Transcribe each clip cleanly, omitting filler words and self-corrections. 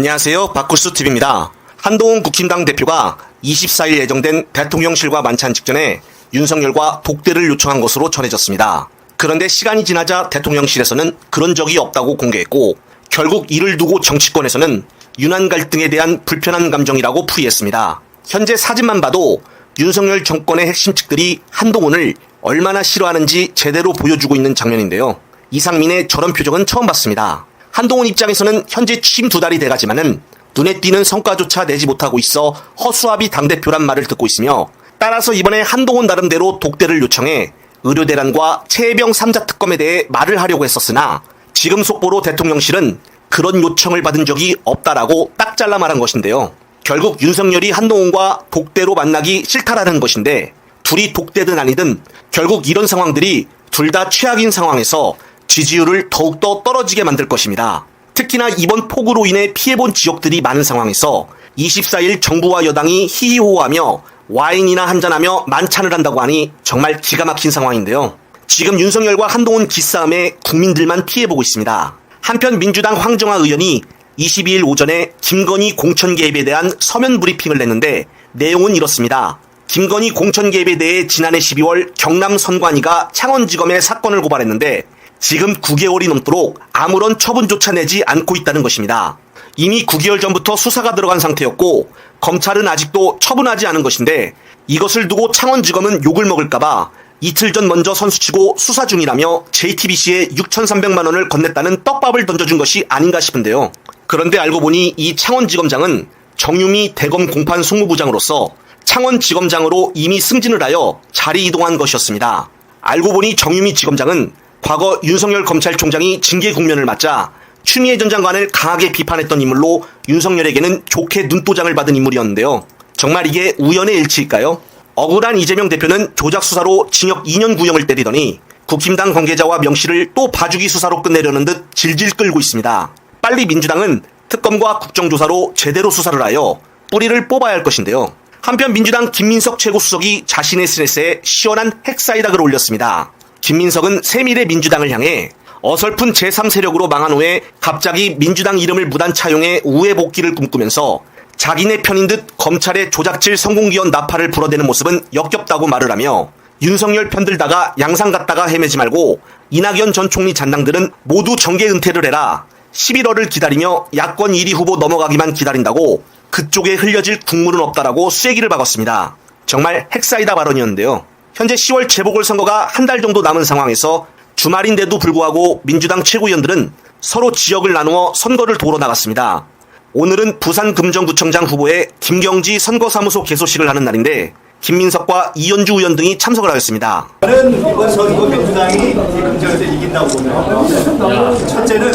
안녕하세요. 바쿠스TV입니다. 한동훈 국힘당 대표가 24일 예정된 대통령실과 만찬 직전에 윤석열과 독대를 요청한 것으로 전해졌습니다. 그런데 시간이 지나자 대통령실에서는 그런 적이 없다고 공개했고 결국 이를 두고 정치권에서는 윤한 갈등에 대한 불편한 감정이라고 풀이했습니다. 현재 사진만 봐도 윤석열 정권의 핵심 측들이 한동훈을 얼마나 싫어하는지 제대로 보여주고 있는 장면인데요. 이상민의 저런 표정은 처음 봤습니다. 한동훈 입장에서는 현재 취임 2달이 돼가지만은 눈에 띄는 성과조차 내지 못하고 있어 허수아비 당대표란 말을 듣고 있으며 따라서 이번에 한동훈 나름대로 독대를 요청해 의료대란과 최혜병 3자 특검에 대해 말을 하려고 했었으나 지금 속보로 대통령실은 그런 요청을 받은 적이 없다라고 딱 잘라 말한 것인데요. 결국 윤석열이 한동훈과 독대로 만나기 싫다라는 것인데 둘이 독대든 아니든 결국 이런 상황들이 둘 다 최악인 상황에서 지지율을 더욱더 떨어지게 만들 것입니다. 특히나 이번 폭우로 인해 피해본 지역들이 많은 상황에서 24일 정부와 여당이 히히호호하며 와인이나 한잔하며 만찬을 한다고 하니 정말 기가 막힌 상황인데요. 지금 윤석열과 한동훈 기싸움에 국민들만 피해보고 있습니다. 한편 민주당 황정화 의원이 22일 오전에 김건희 공천 개입에 대한 서면 브리핑을 냈는데 내용은 이렇습니다. 김건희 공천 개입에 대해 지난해 12월 경남 선관위가 창원지검에 사건을 고발했는데 지금 9개월이 넘도록 아무런 처분조차 내지 않고 있다는 것입니다. 이미 9개월 전부터 수사가 들어간 상태였고 검찰은 아직도 처분하지 않은 것인데 이것을 두고 창원지검은 욕을 먹을까봐 이틀 전 먼저 선수치고 수사 중이라며 JTBC에 6,300만 원을 건넸다는 떡밥을 던져준 것이 아닌가 싶은데요. 그런데 알고 보니 이 창원지검장은 정유미 대검 공판 송무부장으로서 창원지검장으로 이미 승진을 하여 자리 이동한 것이었습니다. 알고 보니 정유미 지검장은 과거 윤석열 검찰총장이 징계 국면을 맞자 추미애 전 장관을 강하게 비판했던 인물로 윤석열에게는 좋게 눈도장을 받은 인물이었는데요. 정말 이게 우연의 일치일까요? 억울한 이재명 대표는 조작 수사로 징역 2년 구형을 때리더니 국힘당 관계자와 명시를 또 봐주기 수사로 끝내려는 듯 질질 끌고 있습니다. 빨리 민주당은 특검과 국정조사로 제대로 수사를 하여 뿌리를 뽑아야 할 것인데요. 한편 민주당 김민석 최고수석이 자신의 SNS에 시원한 핵사이다 글을 올렸습니다. 김민석은 세밀의 민주당을 향해 어설픈 제3세력으로 망한 후에 갑자기 민주당 이름을 무단 차용해 우회 복귀를 꿈꾸면서 자기네 편인 듯 검찰의 조작질 성공기원 나팔을 불어대는 모습은 역겹다고 말을 하며 윤석열 편들다가 양상 갔다가 헤매지 말고 이낙연 전 총리 잔당들은 모두 정계 은퇴를 해라. 11월을 기다리며 야권 1위 후보 넘어가기만 기다린다고 그쪽에 흘려질 국물은 없다라고 쐐기를 박았습니다. 정말 핵사이다 발언이었는데요. 현재 10월 재보궐선거가 한 달 정도 남은 상황에서 주말인데도 불구하고 민주당 최고위원들은 서로 지역을 나누어 선거를 도로 나갔습니다. 오늘은 부산금정구청장 후보의 김경지 선거사무소 개소식을 하는 날인데 김민석과 이현주 의원 등이 참석을 하였습니다. 저는 이번 선거 민주당이 금정에서 이긴다고 봅니다. 첫째는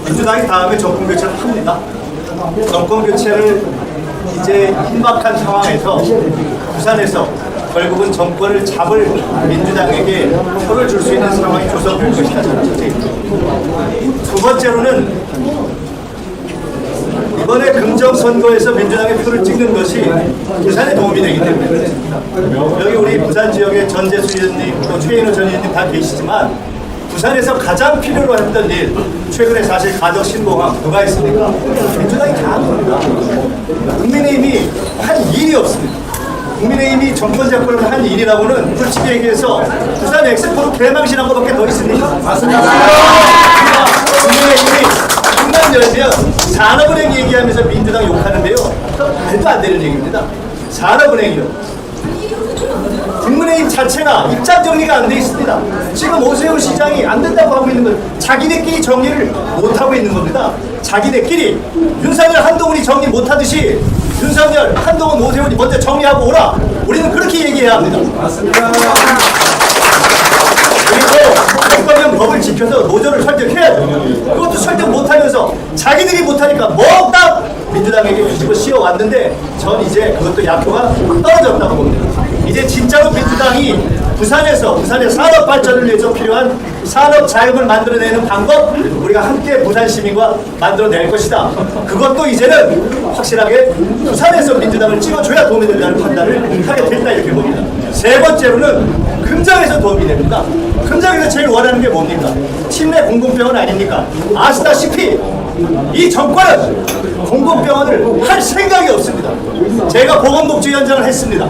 민주당이 다음에 정권교체를 합니다. 정권교체를 이제 긴박한 상황에서 부산에서 결국은 정권을 잡을 민주당에게 표를 줄 수 있는 상황이 조성될 것이다. 두 번째로는 이번에 금정선거에서 민주당의 표를 찍는 것이 부산에 도움이 되기 때문에 여기 우리 부산 지역의 전재수 의원님 또 최인호 전 의원님 다 계시지만 부산에서 가장 필요로 했던 일 최근에 사실 가덕 신공항 누가 있습니까? 민주당이 다 한 겁니다. 국민의힘이 한 일이 없습니다. 국민의힘이 정권 잡고를 한 일이라고는 솔직히 얘기해서 부산 엑스포로 개망신한 것밖에 더 있습니까? 맞습니다. 국민의힘이 중간 열면 산업은행 얘기하면서 민주당 욕하는데요. 말도 안 되는 얘기입니다. 산업은행이요. 국민의힘 자체가 입장 정리가 안 돼 있습니다. 지금 오세훈 시장이 안 된다고 하고 있는 건 자기네끼리 정리를 못하고 있는 겁니다. 자기네끼리 윤석열 한동훈이 정리 못하듯이 윤석열 한동훈 오세훈이 먼저 정리하고 오라. 우리는 그렇게 얘기해야 합니다. 맞습니다. 그리고 백과면 법을 지켜서 노조를 설득해야죠. 그것도 설득 못하면서 자기들이 못하니까 뭐딱 민주당에게 뒤집어 씌워왔는데 전 이제 그것도 약효가 떨어졌다고 봅니다. 이제 진짜로 민주당이 부산의 산업 발전을 위해서 필요한 산업 자금을 만들어내는 방법 우리가 함께 부산 시민과 만들어낼 것이다. 그것도 이제는 확실하게 부산에서 민주당을 찍어줘야 도움이 된다는 판단을 하게 된다 이렇게 봅니다. 세 번째로는 금정에서 도움이 됩니다. 금정에서 제일 원하는 게 뭡니까? 팀 내 공공병은 아닙니까? 아시다시피 이 정권은 공공병원을 할 생각이 없습니다. 제가 보건복지위원장을 했습니다.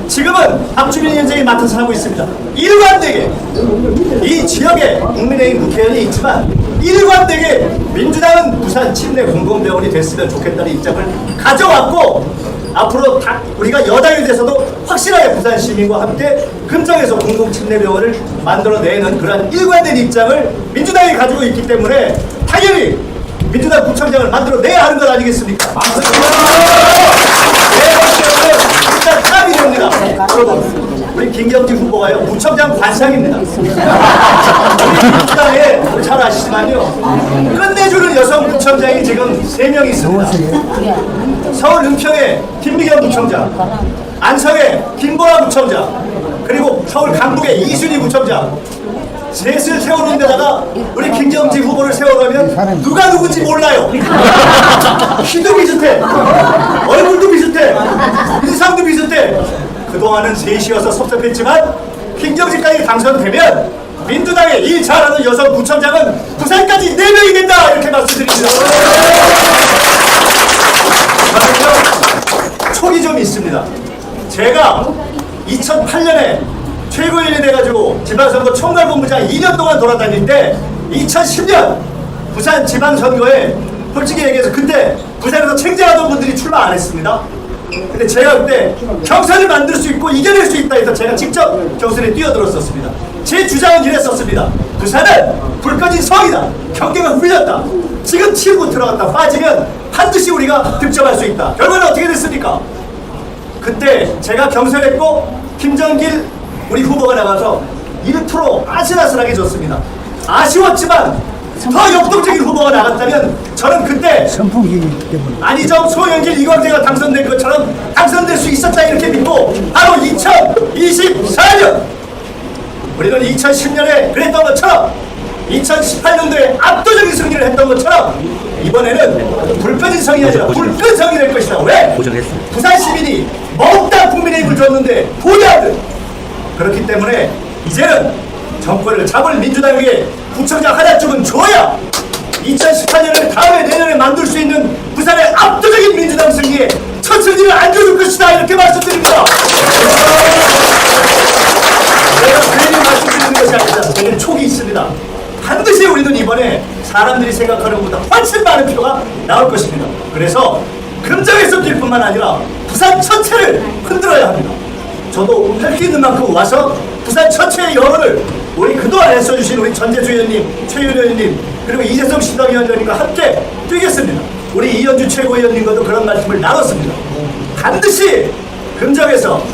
지금은 박주민 위원장이 맡아서 하고 있습니다. 일관되게 이 지역에 국민의힘 국회의원이 있지만 일관되게 민주당은 부산 침내 공공병원이 됐으면 좋겠다는 입장을 가져왔고 앞으로 다 우리가 여당이 돼서도 확실하게 부산 시민과 함께 금정에서 공공침례병원을 만들어내는 그러한 일관된 입장을 민주당이 가지고 있기 때문에 당연히 민주당 구청장을 만들어내야 하는 것 아니겠습니까? 네 번째는 일단 탑이 됩니다. 여러분, 우리 김경지 후보가요 구청장 관상입니다. 우리 민주당에 잘 아시지만요 끝내주는 여성 구청장이 지금 3명 있습니다. 서울 은평에 김미경 구청장, 안성에 김보라 구청장, 그리고 서울 강북에 이순희 구청장. 셋을 세우는 데다가 우리 김경지 후보를 세워가면 누가 누군지 몰라요. 키도 비슷해, 얼굴도 비슷해, 인상도 비슷해. 그동안은 셋이어서 섭섭했지만 김경지까지 당선되면 민주당의 일 잘하는 여성 구청장은 부산까지 4명이 된다 이렇게 말씀드립니다. 저는요 촉이 좀 있습니다. 제가 2008년에 최고위원이 돼가지고 지방선거 총괄본부장 2년 동안 돌아다닐 때 2010년 부산 지방선거에 솔직히 얘기해서 그때 부산에서 챙자하던 분들이 출마 안 했습니다. 근데 제가 그때 경선을 만들 수 있고 이겨낼 수 있다 해서 제가 직접 경선에 뛰어들었었습니다. 제 주장은 이랬었습니다. 부산은 불 꺼진 성이다. 경계가 풀렸다. 지금 치고 들어갔다 빠지면 반드시 우리가 득점할 수 있다. 결과는 어떻게 됐습니까? 그때 제가 경선했고 김정길 우리 후보가 나가서 1% 아슬아슬하게 졌습니다. 아쉬웠지만 더 역동적인 후보가 나갔다면 저는 그때 선풍기이기 때문에 안희정, 소영길, 이광재가 당선된 것처럼 당선될 수 있었다 이렇게 믿고 바로 2024년 우리는 2010년에 그랬던 것처럼 2018년도에 압도적인 승리를 했던 것처럼 이번에는 불꺼진 성이 아니라 불끈 성이 될 것이다. 왜? 부산 시민이 몽땅 국민의힘을 줬는데 보좌들 그렇기 때문에 이제는 정권을 잡을 민주당에게 구청장 하나쯤은 줘야 2018년을 다음에 내년에 만들 수 있는 부산의 압도적인 민주당 승리에 첫 승리를 안겨줄 것이다 이렇게 말씀드립니다. 제가 괜히 말씀드리는 것이 아니라 저에게 촉이 있습니다. 반드시 우리는 이번에 사람들이 생각하는 것보다 훨씬 많은 표가 나올 것입니다. 그래서 금정에서 뛸 뿐만 아니라 부산 전체를 흔들어야 합니다. 저도 할 수 있는 만큼 와서 부산 전체의 여론을 우리 그동안 애써주신 우리 전재주 의원님, 최윤 의원님 그리고 이재성 시당위원장님과 함께 뛰겠습니다. 우리 이현주 최고위원님과도 그런 말씀을 나눴습니다. 반드시 금정에서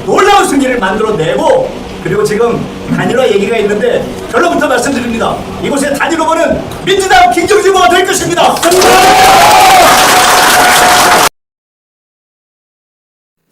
놀라운 승리를 만들어내고 그리고 지금 단일화 얘기가 있는데 결론부터 말씀드립니다. 이곳의 단일 후보는 민주당 김경지 후보가 될 것입니다.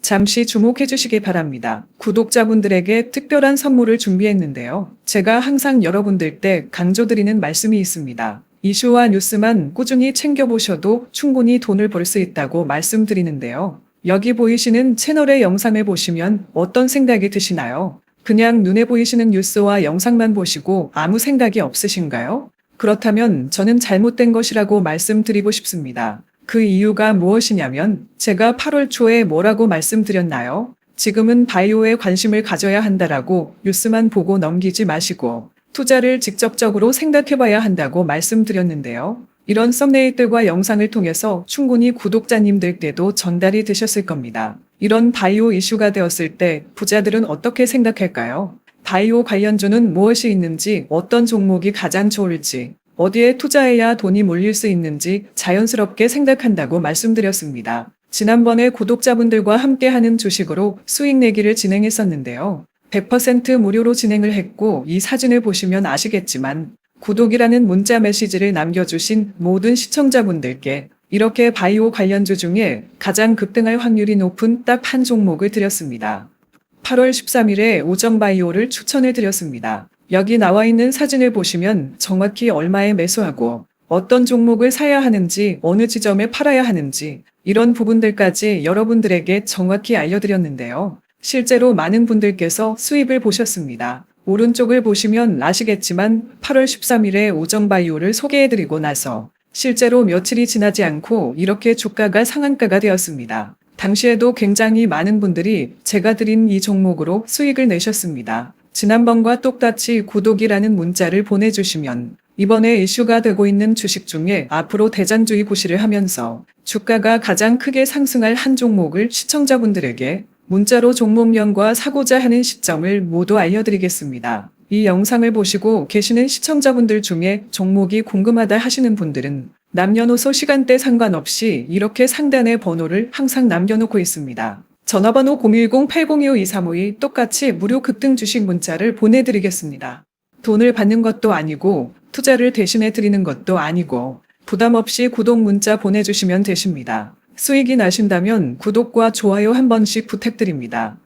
잠시 주목해 주시기 바랍니다. 구독자분들에게 특별한 선물을 준비했는데요. 제가 항상 여러분들 때 강조드리는 말씀이 있습니다. 이슈와 뉴스만 꾸준히 챙겨보셔도 충분히 돈을 벌 수 있다고 말씀드리는데요. 여기 보이시는 채널의 영상을 보시면 어떤 생각이 드시나요? 그냥 눈에 보이시는 뉴스와 영상만 보시고 아무 생각이 없으신가요? 그렇다면 저는 잘못된 것이라고 말씀드리고 싶습니다. 그 이유가 무엇이냐면 제가 8월 초에 뭐라고 말씀드렸나요? 지금은 바이오에 관심을 가져야 한다라고 뉴스만 보고 넘기지 마시고 투자를 직접적으로 생각해봐야 한다고 말씀드렸는데요. 이런 썸네일들과 영상을 통해서 충분히 구독자님들께도 전달이 되셨을 겁니다. 이런 바이오 이슈가 되었을 때 부자들은 어떻게 생각할까요? 바이오 관련주는 무엇이 있는지, 어떤 종목이 가장 좋을지, 어디에 투자해야 돈이 몰릴 수 있는지 자연스럽게 생각한다고 말씀드렸습니다. 지난번에 구독자분들과 함께하는 주식으로 수익 내기를 진행했었는데요. 100% 무료로 진행을 했고 이 사진을 보시면 아시겠지만 구독이라는 문자 메시지를 남겨주신 모든 시청자분들께 이렇게 바이오 관련주 중에 가장 급등할 확률이 높은 딱 한 종목을 드렸습니다. 8월 13일에 오정바이오를 추천을 드렸습니다. 여기 나와 있는 사진을 보시면 정확히 얼마에 매수하고 어떤 종목을 사야 하는지 어느 지점에 팔아야 하는지 이런 부분들까지 여러분들에게 정확히 알려드렸는데요. 실제로 많은 분들께서 수입을 보셨습니다. 오른쪽을 보시면 아시겠지만 8월 13일에 오정바이오를 소개해드리고 나서 실제로 며칠이 지나지 않고 이렇게 주가가 상한가가 되었습니다. 당시에도 굉장히 많은 분들이 제가 드린 이 종목으로 수익을 내셨습니다. 지난번과 똑같이 구독이라는 문자를 보내주시면 이번에 이슈가 되고 있는 주식 중에 앞으로 대장주의 구실을 하면서 주가가 가장 크게 상승할 한 종목을 시청자분들에게 문자로 종목명과 사고자 하는 시점을 모두 알려드리겠습니다. 이 영상을 보시고 계시는 시청자분들 중에 종목이 궁금하다 하시는 분들은 남녀노소 시간대 상관없이 이렇게 상단에 번호를 항상 남겨놓고 있습니다. 전화번호 010-8025-2352 똑같이 무료 급등 주식 문자를 보내드리겠습니다. 돈을 받는 것도 아니고 투자를 대신해 드리는 것도 아니고 부담 없이 구독 문자 보내주시면 되십니다. 수익이 나신다면 구독과 좋아요 한 번씩 부탁드립니다.